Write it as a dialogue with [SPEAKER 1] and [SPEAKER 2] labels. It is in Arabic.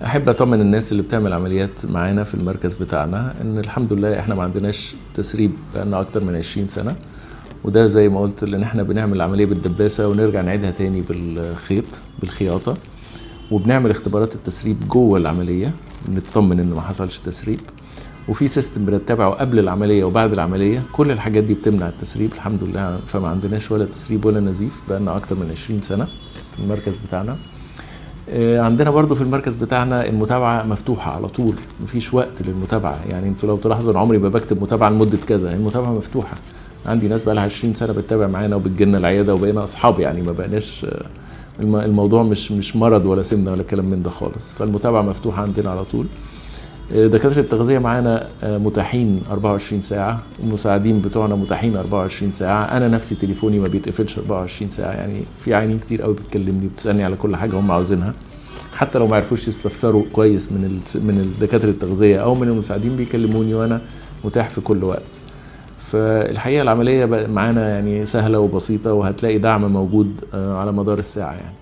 [SPEAKER 1] احب اطمن الناس اللي بتعمل عمليات معانا في المركز بتاعنا ان الحمد لله احنا ما عندناش تسريب بقالنا اكتر من 20 سنه. وده زي ما قلت لان احنا بنعمل العمليه بالدباسه ونرجع نعيدها تاني بالخياطه، وبنعمل اختبارات التسريب جوه العمليه نطمن ان ما حصلش تسريب، وفي سيستم بنتبعه قبل العمليه وبعد العمليه. كل الحاجات دي بتمنع التسريب الحمد لله، فما عندناش ولا تسريب ولا نزيف بقالنا اكتر من 20 سنه في المركز بتاعنا. عندنا برضو في المركز بتاعنا المتابعة مفتوحة على طول، مفيش وقت للمتابعة. يعني انتوا لو تلاحظوا عمري ما بكتب متابعة لمدة كذا، المتابعة مفتوحة. عندي ناس بقى لها 20 سنة بتتابع معانا وبتجيلنا العيادة وبقينا اصحاب، يعني ما بقناش الموضوع مش مرض ولا سمنة ولا كلام من ده خالص. فالمتابعة مفتوحة عندنا على طول. دكاترة التغذية معانا متاحين 24 ساعة، المساعدين بتوعنا متاحين 24 ساعة. أنا نفسي تليفوني ما بيتقفلش 24 ساعة، يعني في عيانين كتير قوي بتكلمني وبتسألني على كل حاجة هم عاوزينها، حتى لو ما عرفوش يستفسروا كويس من دكاترة التغذية أو من المساعدين بيكلموني وأنا متاح في كل وقت. فالحقيقة العملية معانا يعني سهلة وبسيطة، وهتلاقي دعم موجود على مدار الساعة يعني.